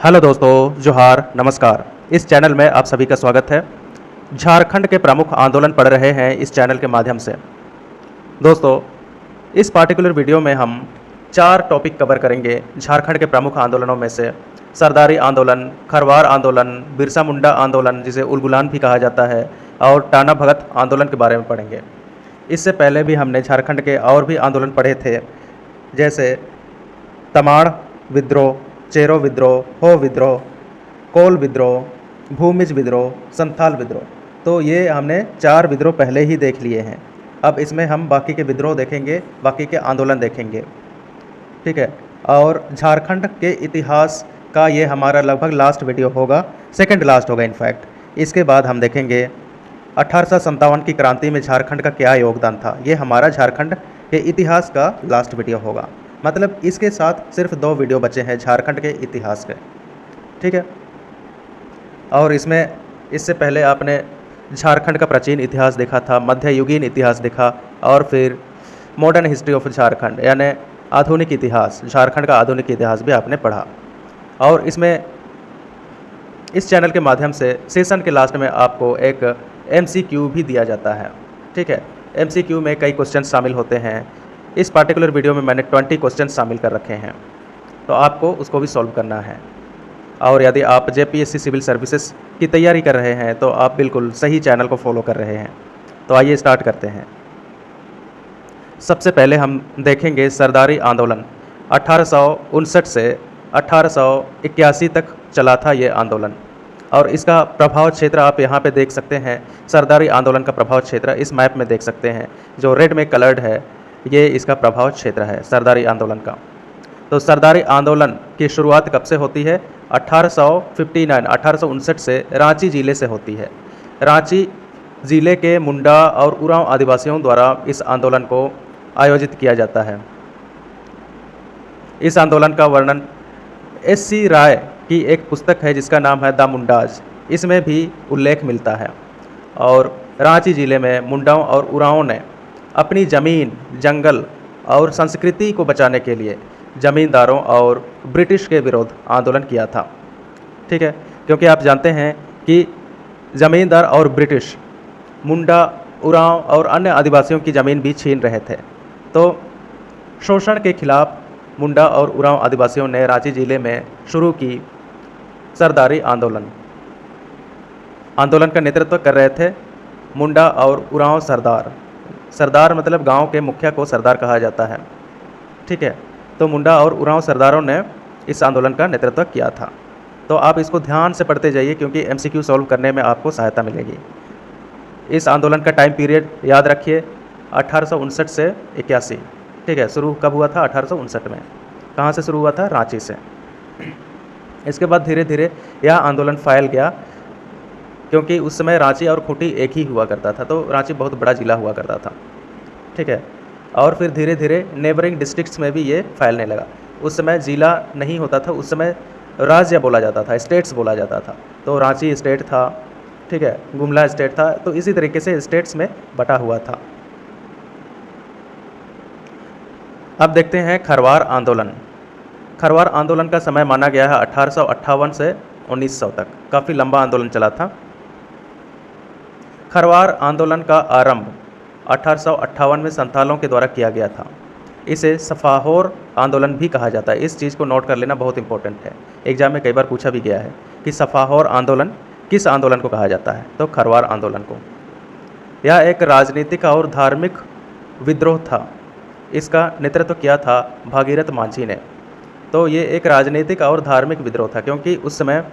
Hello दोस्तों, जोहार, नमस्कार। इस चैनल में आप सभी का स्वागत है। झारखंड के प्रमुख आंदोलन पढ़ रहे हैं इस चैनल के माध्यम से। दोस्तों, इस पार्टिकुलर वीडियो में हम 4 टॉपिक कवर करेंगे झारखंड के प्रमुख आंदोलनों में से। सरदारी आंदोलन, खरवार आंदोलन, बिरसा मुंडा आंदोलन जिसे उलगुलान भी कहा जाता है, और टाना भगत आंदोलन के बारे में पढ़ेंगे। इससे पहले भी हमने झारखंड के और भी आंदोलन पढ़े थे, जैसे तमाड़ विद्रोह, चेरो विद्रोह, हो विद्रोह, कोल विद्रोह, भूमिज विद्रोह, संथाल विद्रोह। तो ये हमने 4 विद्रोह पहले ही देख लिए हैं। अब इसमें हम बाकी के विद्रोह देखेंगे, बाकी के आंदोलन देखेंगे, ठीक है। और झारखंड के इतिहास का ये हमारा लगभग लास्ट वीडियो होगा, सेकंड लास्ट होगा इनफैक्ट। इसके बाद हम देखेंगे 1857 की क्रांति में झारखंड का क्या योगदान था। ये हमारा झारखंड के इतिहास का लास्ट वीडियो होगा। मतलब इसके साथ सिर्फ 2 वीडियो बचे हैं झारखंड के इतिहास के, ठीक है। और इससे पहले आपने झारखंड का प्राचीन इतिहास देखा था, मध्ययुगीन इतिहास देखा, और फिर मॉडर्न हिस्ट्री ऑफ झारखंड यानी आधुनिक इतिहास, झारखंड का आधुनिक इतिहास भी आपने पढ़ा। और इस चैनल के माध्यम से सेशन के लास्ट में आपको एक MCQ भी दिया जाता है, ठीक है। MCQ में कई क्वेश्चन शामिल होते हैं। इस पार्टिकुलर वीडियो में मैंने 20 क्वेश्चन शामिल कर रखे हैं, तो आपको उसको भी सॉल्व करना है। और यदि आप JPSC सिविल सर्विसेज की तैयारी कर रहे हैं तो आप बिल्कुल सही चैनल को फॉलो कर रहे हैं। तो आइए स्टार्ट करते हैं। सबसे पहले हम देखेंगे सरदारी आंदोलन। 1859 से 1881 तक चला था ये आंदोलन, और इसका प्रभाव क्षेत्र आप यहाँ पे देख सकते हैं। सरदारी आंदोलन का प्रभाव क्षेत्र इस मैप में देख सकते हैं, जो रेड में कलर्ड है, ये इसका प्रभाव क्षेत्र है सरदारी आंदोलन का। तो सरदारी आंदोलन की शुरुआत कब से होती है? 1859 से रांची ज़िले से होती है। रांची ज़िले के मुंडा और उरांव आदिवासियों द्वारा इस आंदोलन को आयोजित किया जाता है। इस आंदोलन का वर्णन SC राय की एक पुस्तक है जिसका नाम है द मुंडाज, इसमें भी उल्लेख मिलता है। और रांची ज़िले में मुंडाओं और उरांवों ने अपनी ज़मीन, जंगल और संस्कृति को बचाने के लिए ज़मींदारों और ब्रिटिश के विरुद्ध आंदोलन किया था, ठीक है। क्योंकि आप जानते हैं कि ज़मींदार और ब्रिटिश मुंडा, उरांव और अन्य आदिवासियों की ज़मीन भी छीन रहे थे। तो शोषण के खिलाफ मुंडा और उरांव आदिवासियों ने रांची ज़िले में शुरू की सरदारी आंदोलन। आंदोलन का नेतृत्व कर रहे थे मुंडा और उरांव सरदार। सरदार मतलब गांव के मुखिया को सरदार कहा जाता है, ठीक है। तो मुंडा और उरांव सरदारों ने इस आंदोलन का नेतृत्व किया था। तो आप इसको ध्यान से पढ़ते जाइए, क्योंकि MCQ सॉल्व करने में आपको सहायता मिलेगी। इस आंदोलन का टाइम पीरियड याद रखिए, 1859 से 81, ठीक है। शुरू कब हुआ था? 1859 में। कहाँ से शुरू हुआ था? रांची से। इसके बाद धीरे धीरे यह आंदोलन फैल गया, क्योंकि उस समय रांची और खूंटी एक ही हुआ करता था, तो रांची बहुत बड़ा ज़िला हुआ करता था, ठीक है। और फिर धीरे धीरे नेबरिंग डिस्ट्रिक्ट्स में भी ये फैलने लगा। उस समय ज़िला नहीं होता था, उस समय राज्य बोला जाता था, स्टेट्स बोला जाता था। तो रांची स्टेट था, ठीक है, गुमला स्टेट था, तो इसी तरीके से स्टेट्स में बटा हुआ था। अब देखते हैं खरवार आंदोलन। खरवार आंदोलन का समय माना गया है 1858 से 1900 तक, काफ़ी लंबा आंदोलन चला था। खरवार आंदोलन का आरंभ 1858 में संथालों के द्वारा किया गया था। इसे सफाहोर आंदोलन भी कहा जाता है। इस चीज़ को नोट कर लेना बहुत इंपॉर्टेंट है, एग्जाम में कई बार पूछा भी गया है कि सफाहोर आंदोलन किस आंदोलन को कहा जाता है? तो खरवार आंदोलन को। यह एक राजनीतिक और धार्मिक विद्रोह था। इसका नेतृत्व किया था भागीरथ मांझी ने। तो ये एक राजनीतिक और धार्मिक विद्रोह था, क्योंकि उस समय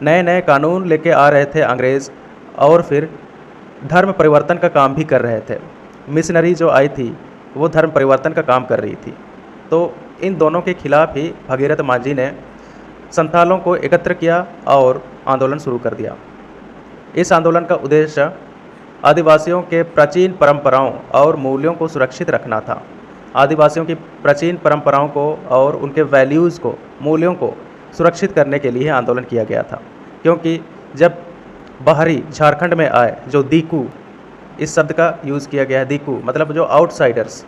नए नए कानून लेके आ रहे थे अंग्रेज़, और फिर धर्म परिवर्तन का काम भी कर रहे थे। मिशनरी जो आई थी वो धर्म परिवर्तन का काम कर रही थी। तो इन दोनों के खिलाफ ही भागीरथ मांझी ने संथालों को एकत्र किया और आंदोलन शुरू कर दिया। इस आंदोलन का उद्देश्य आदिवासियों के प्राचीन परंपराओं और मूल्यों को सुरक्षित रखना था। आदिवासियों की प्राचीन परंपराओं को और उनके वैल्यूज़ को, मूल्यों को सुरक्षित करने के लिए आंदोलन किया गया था। क्योंकि जब बाहरी झारखंड में आए, जो दीकू, इस शब्द का यूज़ किया गया है, दीकू मतलब जो आउटसाइडर्स,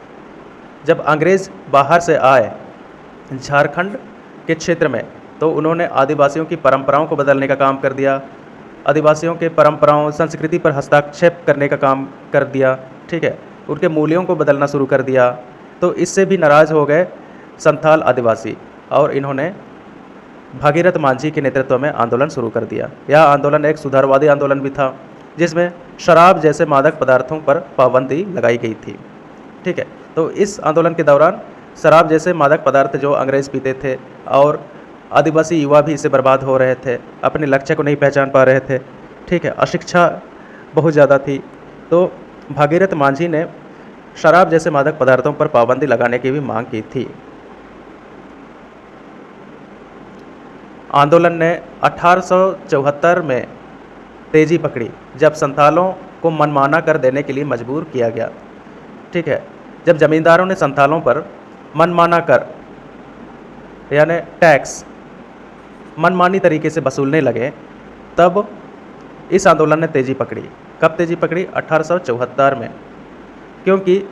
जब अंग्रेज़ बाहर से आए झारखंड के क्षेत्र में तो उन्होंने आदिवासियों की परंपराओं को बदलने का काम कर दिया, आदिवासियों के परंपराओं संस्कृति पर हस्तक्षेप करने का काम कर दिया, ठीक है, उनके मूल्यों को बदलना शुरू कर दिया। तो इससे भी नाराज़ हो गए संथाल आदिवासी और इन्होंने भागीरथ मांझी के नेतृत्व में आंदोलन शुरू कर दिया। यह आंदोलन एक सुधारवादी आंदोलन भी था जिसमें शराब जैसे मादक पदार्थों पर पाबंदी लगाई गई थी, ठीक है। तो इस आंदोलन के दौरान शराब जैसे मादक पदार्थ जो अंग्रेज़ पीते थे और आदिवासी युवा भी इससे बर्बाद हो रहे थे, अपने लक्ष्य को नहीं पहचान पा रहे थे, ठीक है, अशिक्षा बहुत ज़्यादा थी। तो भागीरथ मांझी ने शराब जैसे मादक पदार्थों पर पाबंदी लगाने की भी मांग की थी। आंदोलन ने 1874 में तेजी पकड़ी जब संथालों को मनमाना कर देने के लिए मजबूर किया गया, ठीक है। जब जमींदारों ने संथालों पर मनमाना कर यानी टैक्स मनमानी तरीके से वसूलने लगे, तब इस आंदोलन ने तेजी पकड़ी। कब तेजी पकड़ी? 1874 में, क्योंकि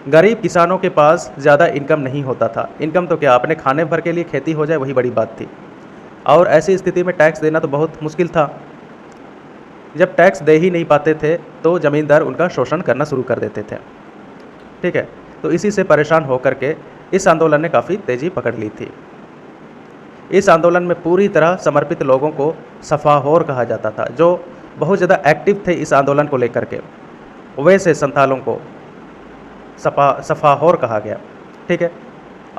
गरीब किसानों के पास ज़्यादा इनकम नहीं होता था। इनकम तो क्या, अपने खाने भर के लिए खेती हो जाए वही बड़ी बात थी, और ऐसी स्थिति में टैक्स देना तो बहुत मुश्किल था। जब टैक्स दे ही नहीं पाते थे तो ज़मींदार उनका शोषण करना शुरू कर देते थे, ठीक है। तो इसी से परेशान होकर के इस आंदोलन ने काफ़ी तेज़ी पकड़ ली थी। इस आंदोलन में पूरी तरह समर्पित लोगों को सफाहोर कहा जाता था, जो बहुत ज़्यादा एक्टिव थे इस आंदोलन को लेकर के, वैसे संथालों को सफाहोर कहा गया, ठीक है।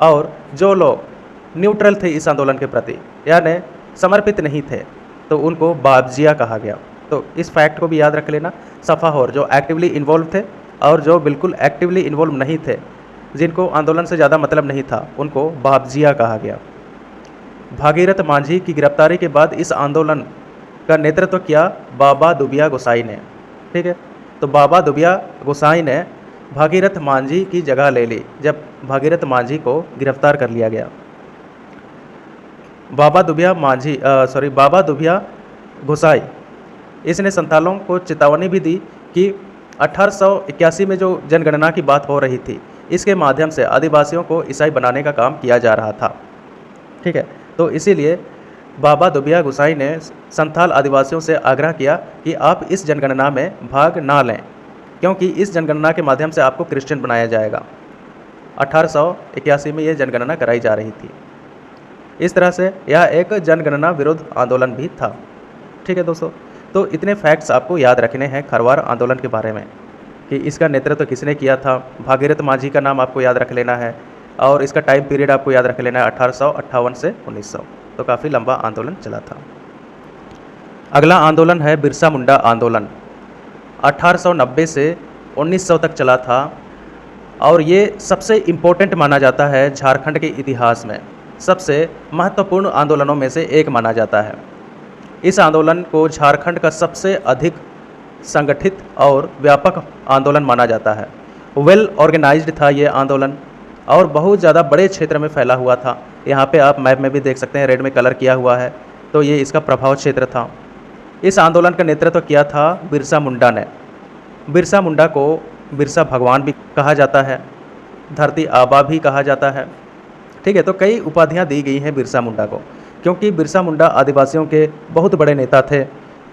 और जो लोग न्यूट्रल थे इस आंदोलन के प्रति यानी समर्पित नहीं थे, तो उनको बाबजिया कहा गया। तो इस फैक्ट को भी याद रख लेना, सफाहोर जो एक्टिवली इन्वॉल्व थे और जो बिल्कुल एक्टिवली इन्वॉल्व नहीं थे, जिनको आंदोलन से ज़्यादा मतलब नहीं था, उनको बाबजिया कहा गया। भागीरथ मांझी की गिरफ्तारी के बाद इस आंदोलन का नेतृत्व किया बाबा दुबिया गोसाई ने, ठीक है। तो बाबा दुबिया गोसाई ने भागीरथ मांझी की जगह ले ली जब भागीरथ मांझी को गिरफ्तार कर लिया गया। बाबा दुबिया गोसाई, इसने संथालों को चेतावनी भी दी कि 1881 में जो जनगणना की बात हो रही थी, इसके माध्यम से आदिवासियों को ईसाई बनाने का काम किया जा रहा था, ठीक है। तो इसीलिए बाबा दुबिया गोसाई ने संथाल आदिवासियों से आग्रह किया कि आप इस जनगणना में भाग ना लें, क्योंकि इस जनगणना के माध्यम से आपको क्रिश्चियन बनाया जाएगा। 1881 में यह जनगणना कराई जा रही थी। इस तरह से यह एक जनगणना विरोध आंदोलन भी था, ठीक है दोस्तों। तो इतने फैक्ट्स आपको याद रखने हैं खरवार आंदोलन के बारे में कि इसका नेतृत्व किसने किया था। भागीरथ मांझी का नाम आपको याद रख लेना है और इसका टाइम पीरियड आपको याद रख लेना है 1858 से 1900। तो काफ़ी लंबा आंदोलन चला था। अगला आंदोलन है बिरसा मुंडा आंदोलन। 1890 से 1900 तक चला था और ये सबसे इम्पोर्टेंट माना जाता है झारखंड के इतिहास में, सबसे महत्वपूर्ण आंदोलनों में से एक माना जाता है। इस आंदोलन को झारखंड का सबसे अधिक संगठित और व्यापक आंदोलन माना जाता है। वेल ऑर्गेनाइज्ड था ये आंदोलन और बहुत ज़्यादा बड़े क्षेत्र में फैला हुआ था। यहाँ पे आप मैप में भी देख सकते हैं, रेड में कलर किया हुआ है, तो ये इसका प्रभाव क्षेत्र था। इस आंदोलन का नेतृत्व किया था बिरसा मुंडा ने। बिरसा मुंडा को बिरसा भगवान भी कहा जाता है, धरती आबा भी कहा जाता है, ठीक है। तो कई उपाधियाँ दी गई हैं बिरसा मुंडा को, क्योंकि बिरसा मुंडा आदिवासियों के बहुत बड़े नेता थे।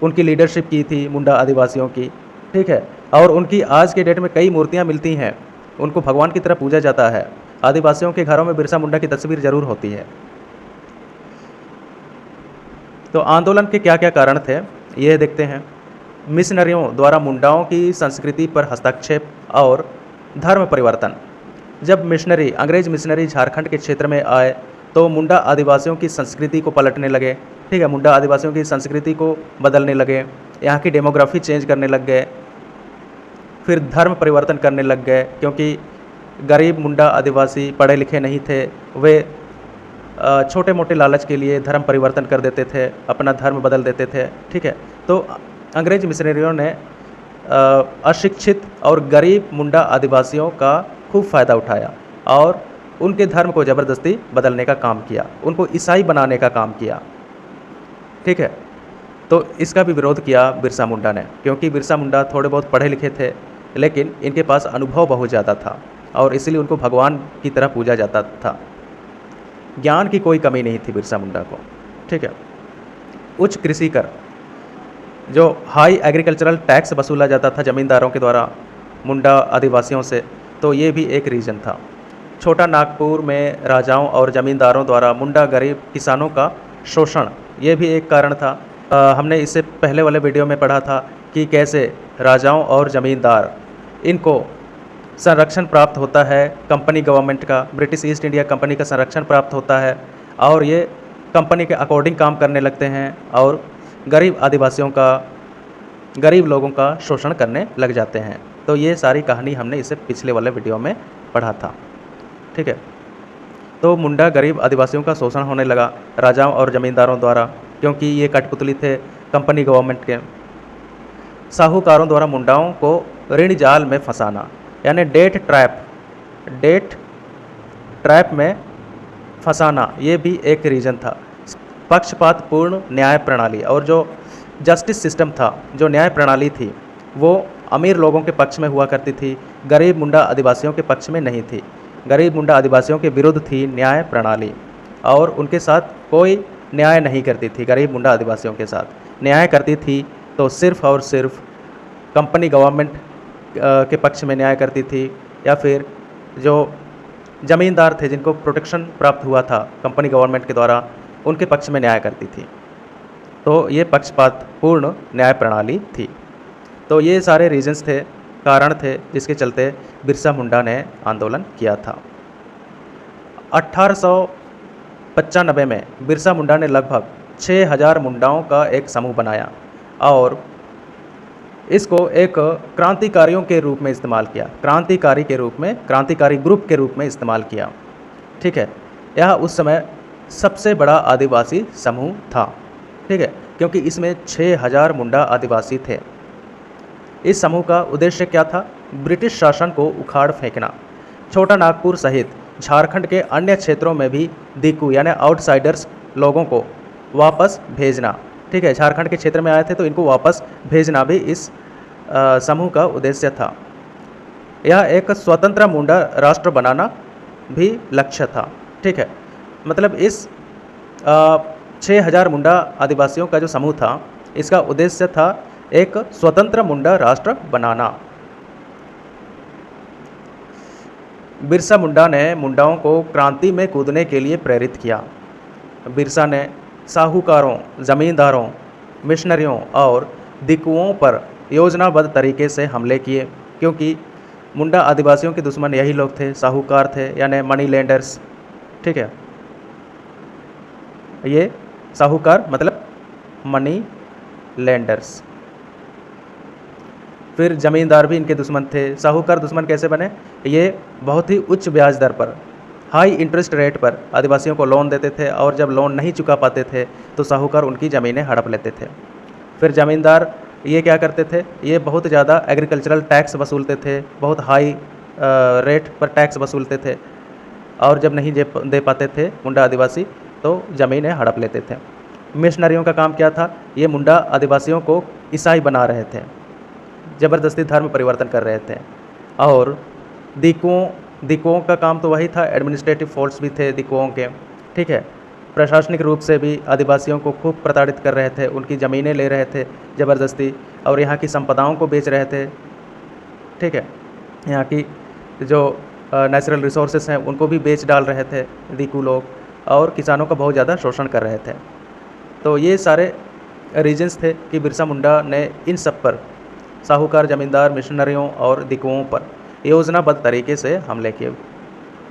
उनकी लीडरशिप की थी मुंडा आदिवासियों की, ठीक है। और उनकी आज के डेट में कई मूर्तियाँ मिलती हैं, उनको भगवान की तरह पूजा जाता है। आदिवासियों के घरों में बिरसा मुंडा की तस्वीर जरूर होती है। तो आंदोलन के क्या क्या कारण थे ये देखते हैं। मिशनरियों द्वारा मुंडाओं की संस्कृति पर हस्तक्षेप और धर्म परिवर्तन। जब मिशनरी अंग्रेज मिशनरी झारखंड के क्षेत्र में आए तो मुंडा आदिवासियों की संस्कृति को पलटने लगे, ठीक है। मुंडा आदिवासियों की संस्कृति को बदलने लगे, यहाँ की डेमोग्राफी चेंज करने लग गए, फिर धर्म परिवर्तन करने लग गए, क्योंकि गरीब मुंडा आदिवासी पढ़े लिखे नहीं थे, वे छोटे मोटे लालच के लिए धर्म परिवर्तन कर देते थे, अपना धर्म बदल देते थे, ठीक है। तो अंग्रेज मिशनरियों ने अशिक्षित और गरीब मुंडा आदिवासियों का खूब फ़ायदा उठाया और उनके धर्म को ज़बरदस्ती बदलने का काम किया, उनको ईसाई बनाने का काम किया, ठीक है। तो इसका भी विरोध किया बिरसा मुंडा ने, क्योंकि बिरसा मुंडा थोड़े बहुत पढ़े लिखे थे, लेकिन इनके पास अनुभव बहुत ज़्यादा था और इसलिए उनको भगवान की तरह पूजा जाता था। ज्ञान की कोई कमी नहीं थी बिरसा मुंडा को। ठीक है। उच्च कृषि कर, जो हाई एग्रीकल्चरल टैक्स वसूला जाता था ज़मींदारों के द्वारा मुंडा आदिवासियों से, तो ये भी एक रीज़न था। छोटा नागपुर में राजाओं और ज़मींदारों द्वारा मुंडा गरीब किसानों का शोषण, ये भी एक कारण था। हमने इससे पहले वाले वीडियो में पढ़ा था कि कैसे राजाओं और ज़मींदार इनको संरक्षण प्राप्त होता है कंपनी गवर्नमेंट का, ब्रिटिश ईस्ट इंडिया कंपनी का संरक्षण प्राप्त होता है और ये कंपनी के अकॉर्डिंग काम करने लगते हैं और गरीब आदिवासियों का, गरीब लोगों का शोषण करने लग जाते हैं। तो ये सारी कहानी हमने इससे पिछले वाले वीडियो में पढ़ा था। ठीक है। तो मुंडा गरीब आदिवासियों का शोषण होने लगा राजाओं और ज़मींदारों द्वारा, क्योंकि ये कठपुतली थे कंपनी गवर्नमेंट के। साहूकारों द्वारा मुंडाओं को ऋण जाल में फंसाना, यानी डेट ट्रैप में फंसाना, ये भी एक रीज़न था। पक्षपातपूर्ण न्याय प्रणाली, और जो जस्टिस सिस्टम था, जो न्याय प्रणाली थी, वो अमीर लोगों के पक्ष में हुआ करती थी, गरीब मुंडा आदिवासियों के पक्ष में नहीं थी। गरीब मुंडा आदिवासियों के विरुद्ध थी न्याय प्रणाली और उनके साथ कोई न्याय नहीं करती थी। गरीब मुंडा आदिवासियों के साथ न्याय करती थी तो सिर्फ़ और सिर्फ कंपनी गवर्नमेंट के पक्ष में न्याय करती थी, या फिर जो ज़मींदार थे जिनको प्रोटेक्शन प्राप्त हुआ था कंपनी गवर्नमेंट के द्वारा, उनके पक्ष में न्याय करती थी। तो ये पक्षपातपूर्ण न्याय प्रणाली थी। तो ये सारे रीजंस थे, कारण थे, जिसके चलते बिरसा मुंडा ने आंदोलन किया था। 1895 में बिरसा मुंडा ने लगभग 6000 मुंडाओं का एक समूह बनाया और इसको एक क्रांतिकारियों के रूप में इस्तेमाल किया, क्रांतिकारी ग्रुप के रूप में इस्तेमाल किया। ठीक है। यह उस समय सबसे बड़ा आदिवासी समूह था। ठीक है, क्योंकि इसमें 6000 मुंडा आदिवासी थे। इस समूह का उद्देश्य क्या था? ब्रिटिश शासन को उखाड़ फेंकना, छोटा नागपुर सहित झारखंड के अन्य क्षेत्रों में भी दिकू यानी आउटसाइडर्स लोगों को वापस भेजना। ठीक है, झारखंड के क्षेत्र में आए थे तो इनको वापस भेजना भी इस समूह का उद्देश्य था। यह एक स्वतंत्र मुंडा राष्ट्र बनाना भी लक्ष्य था। ठीक है, मतलब इस 6000 मुंडा आदिवासियों का जो समूह था, इसका उद्देश्य था एक स्वतंत्र मुंडा राष्ट्र बनाना। बिरसा मुंडा ने मुंडाओं को क्रांति में कूदने के लिए प्रेरित किया। बिरसा ने साहूकारों, ज़मींदारों, मिशनरियों और दिकुओं पर योजनाबद्ध तरीके से हमले किए, क्योंकि मुंडा आदिवासियों के दुश्मन यही लोग थे, साहूकार थे, यानी मनी लैंडर्स। ठीक है, ये साहूकार मतलब मनी लैंडर्स। फिर ज़मींदार भी इनके दुश्मन थे। साहूकार दुश्मन कैसे बने? ये बहुत ही उच्च ब्याज दर पर, हाई इंटरेस्ट रेट पर आदिवासियों को लोन देते थे और जब लोन नहीं चुका पाते थे तो साहूकार उनकी ज़मीनें हड़प लेते थे। फिर ज़मींदार ये क्या करते थे? ये बहुत ज़्यादा एग्रीकल्चरल टैक्स वसूलते थे, बहुत हाई रेट पर टैक्स वसूलते थे और जब नहीं दे पाते थे मुंडा आदिवासी तो ज़मीनें हड़प लेते थे। मिशनरियों का काम क्या था? ये मुंडा आदिवासियों को ईसाई बना रहे थे, ज़बरदस्ती धर्म परिवर्तन कर रहे थे। और दिकुओं का काम तो वही था, एडमिनिस्ट्रेटिव फोर्स भी थे दिकुओं के। ठीक है, प्रशासनिक रूप से भी आदिवासियों को खूब प्रताड़ित कर रहे थे, उनकी ज़मीनें ले रहे थे ज़बरदस्ती और यहाँ की संपदाओं को बेच रहे थे। ठीक है, यहाँ की जो नेचुरल रिसोर्सेस हैं उनको भी बेच डाल रहे थे दिकू लोग और किसानों का बहुत ज़्यादा शोषण कर रहे थे। तो ये सारे रीजन्स थे कि बिरसा मुंडा ने इन सब पर, साहूकार, ज़मींदार, मिशनरियों और दिकुओं पर योजनाबद्ध तरीके से हमले किए।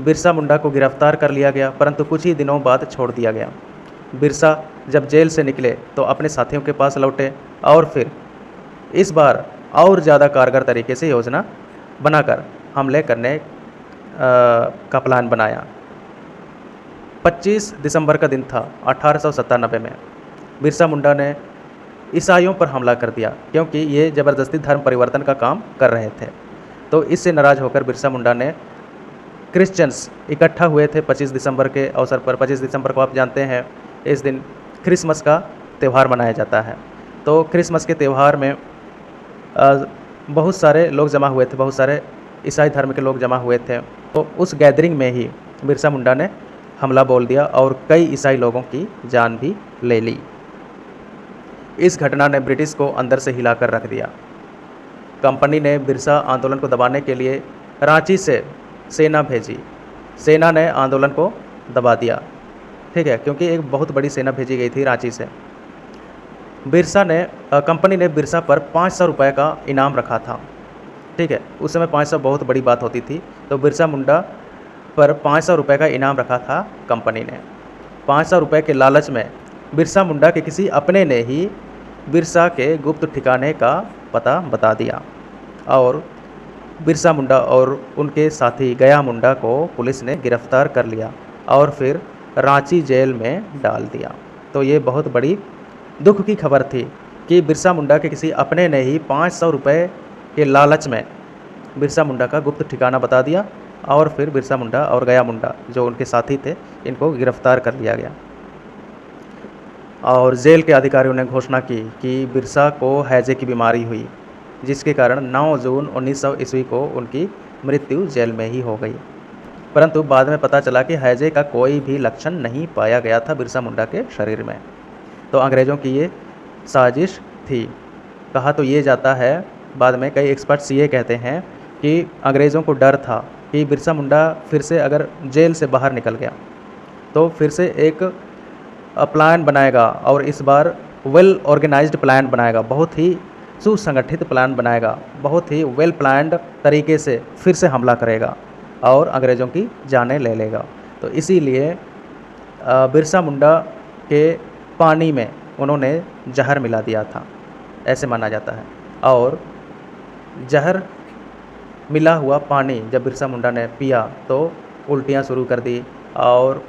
बिरसा मुंडा को गिरफ्तार कर लिया गया, परंतु कुछ ही दिनों बाद छोड़ दिया गया। बिरसा जब जेल से निकले तो अपने साथियों के पास लौटे और फिर इस बार और ज़्यादा कारगर तरीके से योजना बनाकर हमले करने का प्लान बनाया। 25 दिसंबर का दिन था 1897 में। बिरसा मुंडा ने ईसाइयों पर हमला कर दिया, क्योंकि ये ज़बरदस्ती धर्म परिवर्तन का काम कर रहे थे। तो इससे नाराज़ होकर बिरसा मुंडा ने, क्रिश्चियंस इकट्ठा हुए थे 25 दिसंबर के अवसर पर। 25 दिसंबर को आप जानते हैं इस दिन क्रिसमस का त्यौहार मनाया जाता है। तो क्रिसमस के त्यौहार में बहुत सारे लोग जमा हुए थे, बहुत सारे ईसाई धर्म के लोग जमा हुए थे। तो उस गैदरिंग में ही बिरसा मुंडा ने हमला बोल दिया और कई ईसाई लोगों की जान भी ले ली। इस घटना ने ब्रिटिश को अंदर से हिलाकर रख दिया। कंपनी ने बिरसा आंदोलन को दबाने के लिए रांची से सेना भेजी। सेना ने आंदोलन को दबा दिया, ठीक है, क्योंकि एक बहुत बड़ी सेना भेजी गई थी रांची से। कंपनी ने बिरसा पर 500 रुपये का इनाम रखा था, ठीक है। उस समय 500 बहुत बड़ी बात होती थी, तो बिरसा मुंडा पर 500 रुपये का इनाम रखा था कंपनी ने। 500 रुपये के लालच में बिरसा मुंडा के किसी अपने ने ही बिरसा के गुप्त ठिकाने का पता बता दिया और बिरसा मुंडा और उनके साथी गया मुंडा को पुलिस ने गिरफ्तार कर लिया और फिर रांची जेल में डाल दिया। तो ये बहुत बड़ी दुख की खबर थी कि बिरसा मुंडा के किसी अपने ने ही 500 रुपये के लालच में बिरसा मुंडा का गुप्त ठिकाना बता दिया और फिर बिरसा मुंडा और गया मुंडा जो उनके साथी थे, इनको गिरफ्तार कर लिया गया। और जेल के अधिकारियों ने घोषणा की कि बिरसा को हैजे की बीमारी हुई, जिसके कारण 9 जून 1900 ईस्वी को उनकी मृत्यु जेल में ही हो गई। परंतु बाद में पता चला कि हैजे का कोई भी लक्षण नहीं पाया गया था बिरसा मुंडा के शरीर में। तो अंग्रेज़ों की ये साजिश थी। कहा तो ये जाता है, बाद में कई एक्सपर्ट्स ये कहते हैं कि अंग्रेज़ों को डर था कि बिरसा मुंडा फिर से अगर जेल से बाहर निकल गया तो फिर से एक प्लान बनाएगा और इस बार वेल ऑर्गेनाइज्ड प्लान बनाएगा, बहुत ही सुसंगठित प्लान बनाएगा, बहुत ही वेल प्लान्ड तरीके से फिर से हमला करेगा और अंग्रेज़ों की जानें ले लेगा। तो इसीलिए बिरसा मुंडा के पानी में उन्होंने जहर मिला दिया था, ऐसे माना जाता है। और जहर मिला हुआ पानी जब बिरसा मुंडा ने पिया तो उल्टियाँ शुरू कर दी और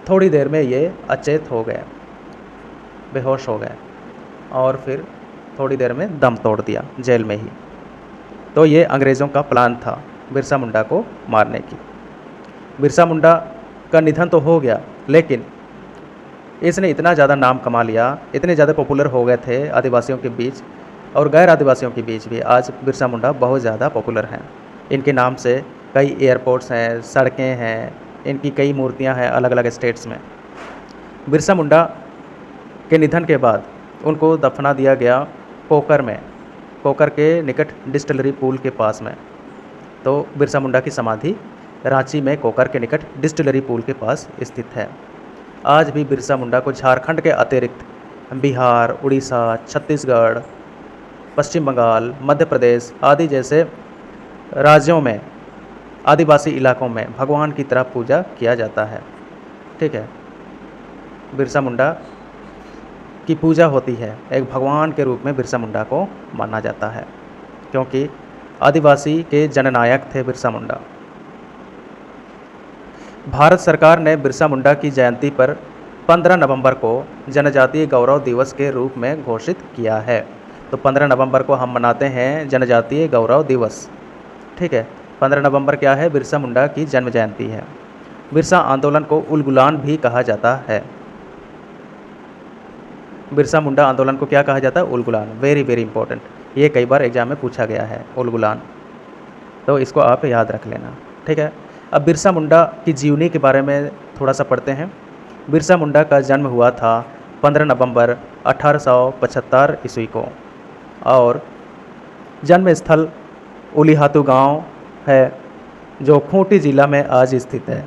थोड़ी देर में ये अचेत हो गए, बेहोश हो गए और फिर थोड़ी देर में दम तोड़ दिया जेल में ही। तो ये अंग्रेज़ों का प्लान था बिरसा मुंडा को मारने की। बिरसा मुंडा का निधन तो हो गया, लेकिन इसने इतना ज़्यादा नाम कमा लिया, इतने ज़्यादा पॉपुलर हो गए थे आदिवासियों के बीच और गैर आदिवासियों के बीच भी। आज बिरसा मुंडा बहुत ज़्यादा पॉपुलर हैं। इनके नाम से कई एयरपोर्ट्स हैं, सड़कें हैं, इनकी कई मूर्तियां हैं अलग अलग स्टेट्स में। बिरसा मुंडा के निधन के बाद उनको दफना दिया गया कोकर में, कोकर के निकट डिस्टिलरी पूल के पास में। तो बिरसा मुंडा की समाधि रांची में कोकर के निकट डिस्टिलरी पूल के पास स्थित है। आज भी बिरसा मुंडा को झारखंड के अतिरिक्त बिहार, उड़ीसा, छत्तीसगढ़, पश्चिम बंगाल, मध्य प्रदेश आदि जैसे राज्यों में आदिवासी इलाकों में भगवान की तरह पूजा किया जाता है, ठीक है। बिरसा मुंडा की पूजा होती है, एक भगवान के रूप में बिरसा मुंडा को माना जाता है, क्योंकि आदिवासी के जननायक थे बिरसा मुंडा। भारत सरकार ने बिरसा मुंडा की जयंती पर 15 नवंबर को जनजातीय गौरव दिवस के रूप में घोषित किया है। तो 15 नवंबर को हम मनाते हैं जनजातीय गौरव दिवस, ठीक है। 15 नवंबर क्या है? बिरसा मुंडा की जन्म जयंती है। बिरसा आंदोलन को उलगुलान भी कहा जाता है। बिरसा मुंडा आंदोलन को क्या कहा जाता है? उलगुलान। वेरी वेरी इंपॉर्टेंट, ये कई बार एग्जाम में पूछा गया है, उलगुलान, तो इसको आप याद रख लेना, ठीक है। अब बिरसा मुंडा की जीवनी के बारे में थोड़ा सा पढ़ते हैं। बिरसा मुंडा का जन्म हुआ था 15 नवंबर 1875 ईस्वी को और जन्म स्थल उलीहातू गांव है जो खूंटी ज़िला में आज स्थित है।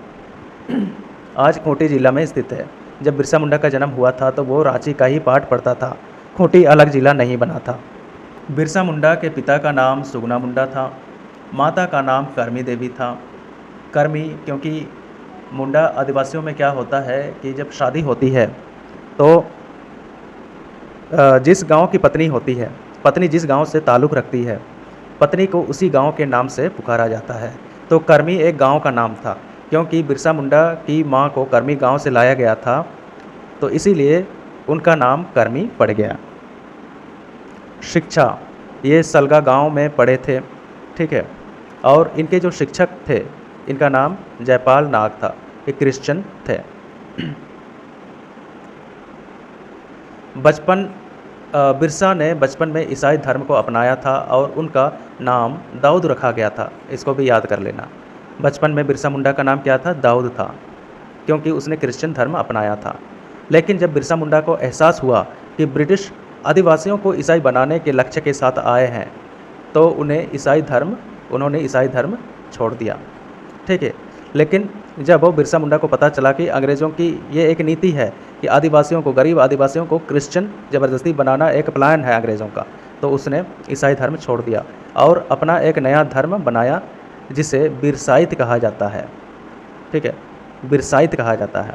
आज खूंटी ज़िला में स्थित है। जब बिरसा मुंडा का जन्म हुआ था तो वो रांची का ही पार्ट पड़ता था, खूंटी अलग ज़िला नहीं बना था। बिरसा मुंडा के पिता का नाम सुगना मुंडा था, माता का नाम करमी देवी था। करमी क्योंकि मुंडा आदिवासियों में क्या होता है कि जब शादी होती है तो जिस गांव की पत्नी होती है, पत्नी जिस गांव से ताल्लुक़ रखती है, पत्नी को उसी गांव के नाम से पुकारा जाता है। तो करमी एक गांव का नाम था, क्योंकि बिरसा मुंडा की मां को करमी गांव से लाया गया था, तो इसीलिए उनका नाम करमी पड़ गया। शिक्षा, ये सलगा गांव में पढ़े थे, ठीक है। और इनके जो शिक्षक थे, इनका नाम जयपाल नाग था, ये क्रिश्चियन थे। बिरसा ने बचपन में ईसाई धर्म को अपनाया था और उनका नाम दाऊद रखा गया था, इसको भी याद कर लेना। बचपन में बिरसा मुंडा का नाम क्या था? दाऊद था। क्योंकि उसने क्रिश्चियन धर्म अपनाया था। लेकिन जब बिरसा मुंडा को एहसास हुआ कि ब्रिटिश आदिवासियों को ईसाई बनाने के लक्ष्य के साथ आए हैं, तो उन्होंने ईसाई धर्म छोड़ दिया। ठीक है। लेकिन जब वो बिरसा मुंडा को पता चला कि अंग्रेज़ों की ये एक नीति है कि आदिवासियों को, गरीब आदिवासियों को क्रिश्चियन ज़बरदस्ती बनाना एक प्लान है अंग्रेज़ों का, तो उसने ईसाई धर्म छोड़ दिया और अपना एक नया धर्म बनाया जिसे बिरसाइत कहा जाता है। ठीक है, बिरसाइत कहा जाता है।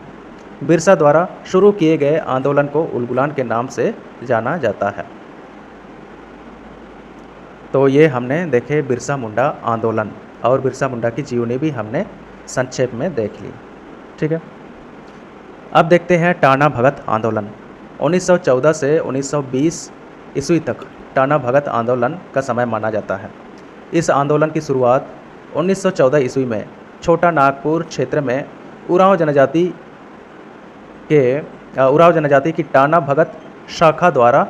बिरसा द्वारा शुरू किए गए आंदोलन को उलगुलान के नाम से जाना जाता है। तो ये हमने देखे बिरसा मुंडा आंदोलन और बिरसा मुंडा की जीवनी भी हमने संक्षेप में देख ली। ठीक है। अब देखते हैं टाना भगत आंदोलन। 1914 से 1920 ईस्वी तक टाना भगत आंदोलन का समय माना जाता है। इस आंदोलन की शुरुआत 1914 ईस्वी में छोटा नागपुर क्षेत्र में उरांव जनजाति की टाना भगत शाखा द्वारा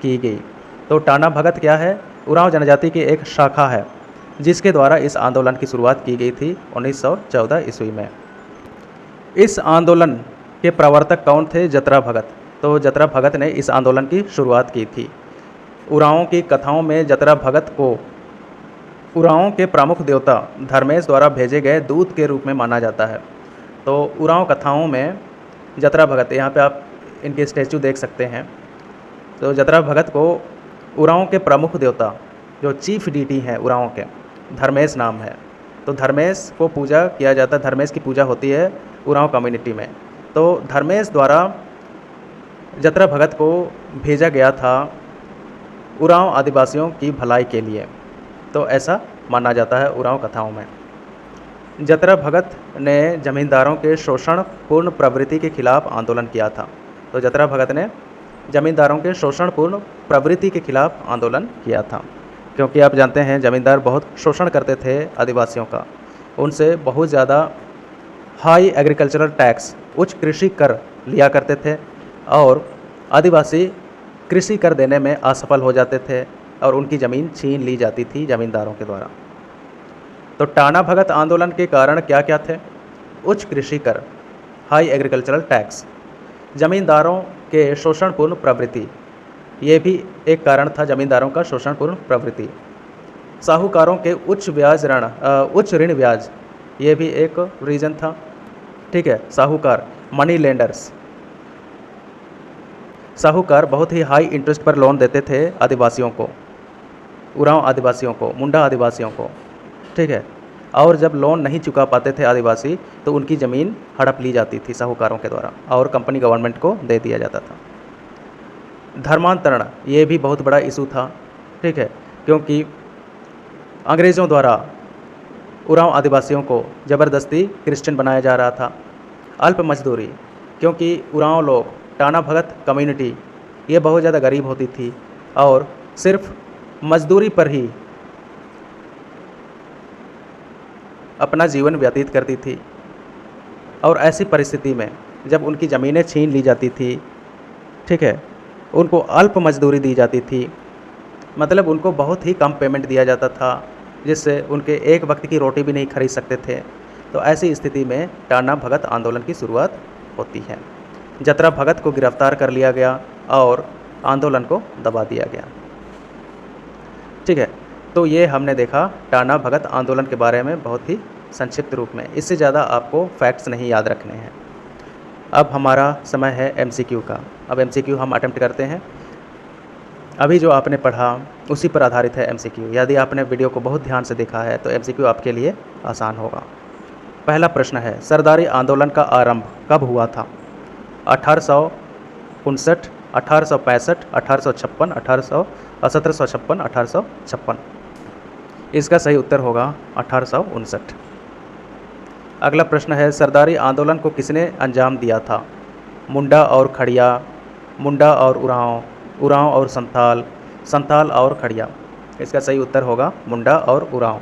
की गई। तो टाना भगत क्या है? उरांव जनजाति की एक शाखा है जिसके द्वारा इस आंदोलन की शुरुआत की गई थी 1914 ईस्वी में। इस आंदोलन के प्रवर्तक कौन थे? जतरा भगत। तो जतरा भगत ने इस आंदोलन की शुरुआत की थी। उरांवों की कथाओं में जतरा भगत को उरांवों के प्रमुख देवता धर्मेश द्वारा भेजे गए दूत के रूप में माना जाता है। तो उरांव कथाओं में जतरा भगत, यहाँ पे आप इनके स्टैचू देख सकते हैं। तो जतरा भगत को उरांव के प्रमुख देवता, जो चीफ डीटी हैं उरांव के, धर्मेश नाम है। तो धर्मेश को पूजा किया जाता है, धर्मेश की पूजा होती है उरांव कम्युनिटी में। तो धर्मेश द्वारा जतरा भगत को भेजा गया था उरांव आदिवासियों की भलाई के लिए। तो ऐसा माना जाता है उरांव कथाओं में। जतरा भगत ने जमींदारों के शोषणपूर्ण प्रवृत्ति के खिलाफ आंदोलन किया था। तो जतरा भगत ने जमींदारों के शोषणपूर्ण प्रवृत्ति के खिलाफ आंदोलन किया था, क्योंकि आप जानते हैं जमींदार बहुत शोषण करते थे आदिवासियों का। उनसे बहुत ज़्यादा हाई एग्रीकल्चरल टैक्स, उच्च कृषि कर लिया करते थे और आदिवासी कृषि कर देने में असफल हो जाते थे और उनकी ज़मीन छीन ली जाती थी जमींदारों के द्वारा। तो टाना भगत आंदोलन के कारण क्या क्या थे? उच्च कृषि कर, हाई एग्रीकल्चरल टैक्स, जमींदारों के शोषणपूर्ण प्रवृत्ति, ये भी एक कारण था जमींदारों का शोषणपूर्ण प्रवृत्ति। साहूकारों के उच्च ऋण ब्याज, ये भी एक रीज़न था। ठीक है। साहूकार, मनी लेंडर्स, साहूकार बहुत ही हाई इंटरेस्ट पर लोन देते थे आदिवासियों को, उरांव आदिवासियों को, मुंडा आदिवासियों को। ठीक है। और जब लोन नहीं चुका पाते थे आदिवासी, तो उनकी ज़मीन हड़प ली जाती थी साहूकारों के द्वारा और कंपनी गवर्नमेंट को दे दिया जाता था। धर्मांतरण, ये भी बहुत बड़ा इशू था। ठीक है। क्योंकि अंग्रेज़ों द्वारा उरांव आदिवासियों को ज़बरदस्ती क्रिश्चियन बनाया जा रहा था। अल्प मजदूरी, क्योंकि उरांव लोग, टाना भगत कम्युनिटी, ये बहुत ज़्यादा गरीब होती थी और सिर्फ मजदूरी पर ही अपना जीवन व्यतीत करती थी। और ऐसी परिस्थिति में जब उनकी ज़मीनें छीन ली जाती थी, ठीक है, उनको अल्प मजदूरी दी जाती थी, मतलब उनको बहुत ही कम पेमेंट दिया जाता था, जिससे उनके एक वक्त की रोटी भी नहीं खरीद सकते थे। तो ऐसी स्थिति में टाना भगत आंदोलन की शुरुआत होती है। जतरा भगत को गिरफ्तार कर लिया गया और आंदोलन को दबा दिया गया। ठीक है। तो ये हमने देखा टाना भगत आंदोलन के बारे में बहुत ही संक्षिप्त रूप में। इससे ज़्यादा आपको फैक्ट्स नहीं याद रखने हैं। अब हमारा समय है MCQ का। अब MCQ हम अटेम्प्ट करते हैं। अभी जो आपने पढ़ा उसी पर आधारित है MCQ। यदि आपने वीडियो को बहुत ध्यान से देखा है तो MCQ आपके लिए आसान होगा। पहला प्रश्न है, सरदारी आंदोलन का आरंभ कब हुआ था? 1859, 1865, 1856, 1756, 1856। इसका सही उत्तर होगा 1859। अगला प्रश्न है, सरदारी आंदोलन को किसने अंजाम दिया था? मुंडा और खड़िया, मुंडा और उरांव, उरांव और संथाल, संथाल और खड़िया। इसका सही उत्तर होगा मुंडा और उरांव।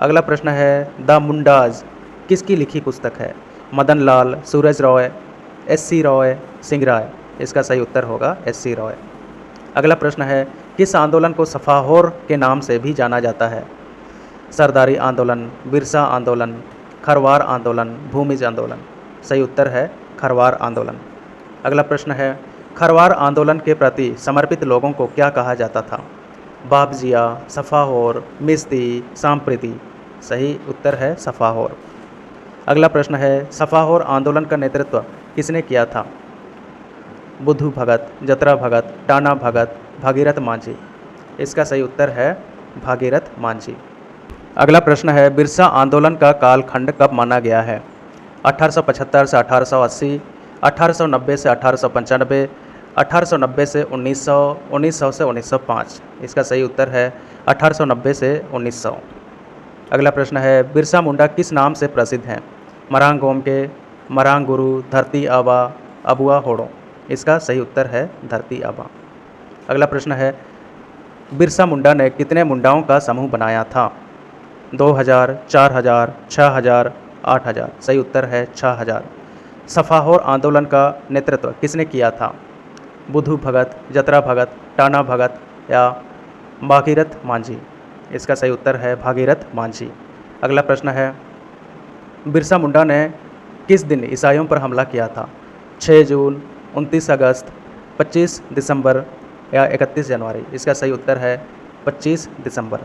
अगला प्रश्न है, द मुंडाज किसकी लिखी पुस्तक है? मदन लाल, सूरज रॉय, SC रॉय, सिंह राय। इसका सही उत्तर होगा SC रॉय। अगला प्रश्न है, किस आंदोलन को सफाहोर के नाम से भी जाना जाता है? सरदारी आंदोलन, बिरसा आंदोलन, खरवार आंदोलन, भूमिज आंदोलन। सही उत्तर है खरवार आंदोलन। अगला प्रश्न है, खरवार आंदोलन के प्रति समर्पित लोगों को क्या कहा जाता था? बापजिया, सफाहोर, मिस्ती, सांप्रीति। सही उत्तर है सफाहोर। अगला प्रश्न है, सफाहोर आंदोलन का नेतृत्व किसने किया था? बुद्धू भगत, जतरा भगत, टाना भगत, भागीरथ मांझी। इसका सही उत्तर है भागीरथ मांझी। अगला प्रश्न है, बिरसा आंदोलन का कालखंड कब माना गया है? 1875 से 1880, 1890 से 1895, 1890 से 1900, 1900 से 1905। इसका सही उत्तर है 1890 से 1900। अगला प्रश्न है, बिरसा मुंडा किस नाम से प्रसिद्ध हैं? मरांग गोमके, मरांग गुरु, धरती आबा, अबुआ होड़ो। इसका सही उत्तर है धरती आबा। अगला प्रश्न है, बिरसा मुंडा ने कितने मुंडाओं का समूह बनाया था? 2000, 4000, 6000, 8000। सही उत्तर है 6000। सफाहोर आंदोलन का नेतृत्व किसने किया था? बुद्धू भगत, जतरा भगत, टाना भगत या भागीरथ मांझी। इसका सही उत्तर है भागीरथ मांझी। अगला प्रश्न है, बिरसा मुंडा ने किस दिन ईसाइयों पर हमला किया था? 6 जून, 29 अगस्त, 25 दिसंबर या 31 जनवरी। इसका सही उत्तर है 25 दिसंबर।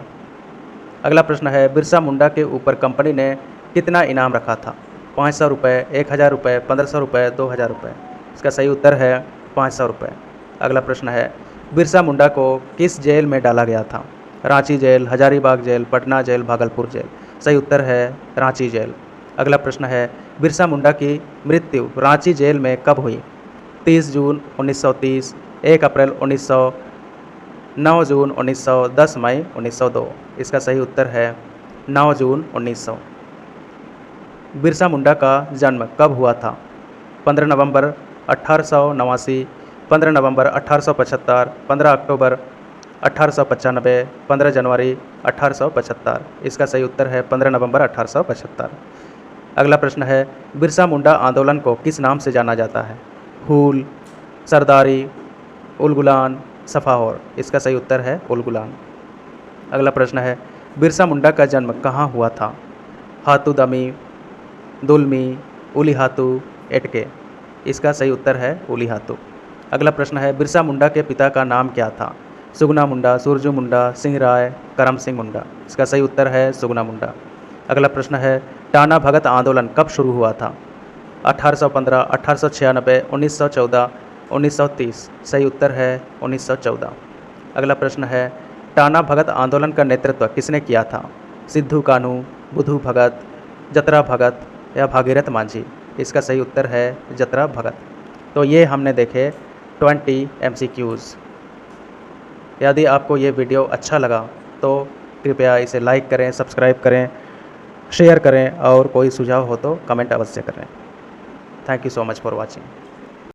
अगला प्रश्न है, बिरसा मुंडा के ऊपर कंपनी ने कितना इनाम रखा था? 500 रुपये, 1000 रुपये, 1500 रुपये, 2000 रुपये। इसका सही उत्तर है 500 रुपये। अगला प्रश्न है, बिरसा मुंडा को किस जेल में डाला गया था? Ranchi jail, Hazaribagh jail, Patna jail, Bhagalpur jail. सही उत्तर है रांची जेल। अगला प्रश्न है, बिरसा मुंडा की मृत्यु रांची जेल में कब हुई? 30 जून 1930, 1 अप्रैल 1900, 9 जून 1900, 10 मई 1902। इसका सही उत्तर है 9 जून 1900। बिरसा मुंडा का जन्म कब हुआ था? 15 नवंबर 1889, 15 नवंबर 1875, 15 अक्टूबर 1895, 15 जनवरी 1875। इसका सही उत्तर है 15 नवंबर 1875। अगला प्रश्न है, बिरसा मुंडा आंदोलन को किस नाम से जाना जाता है? हूल, सरदारी, उलगुलान, सफाहोर। इसका सही उत्तर है उलगुलान। अगला प्रश्न है, बिरसा मुंडा का जन्म कहाँ हुआ था? हातुदमी, दुलमी, उलीहातू, एटके। इसका सही उत्तर है उलीहातू। अगला प्रश्न है, बिरसा मुंडा के पिता का नाम क्या था? सुगना मुंडा, सुरजू मुंडा, सिंह राय, करम सिंह मुंडा। इसका सही उत्तर है सुगना मुंडा। अगला प्रश्न है, टाना भगत आंदोलन कब शुरू हुआ था? 1815, 1896, 1914, 1930। सही उत्तर है 1914। अगला प्रश्न है, टाना भगत आंदोलन का नेतृत्व किसने किया था? सिद्धू कान्हू, बुद्धू भगत, जतरा भगत या भागीरथ मांझी। इसका सही उत्तर है जतरा भगत। तो ये हमने देखे 20 MCQs। यदि आपको ये वीडियो अच्छा लगा तो कृपया इसे लाइक करें, सब्सक्राइब करें, शेयर करें और कोई सुझाव हो तो कमेंट अवश्य करें। Thank you so much for watching.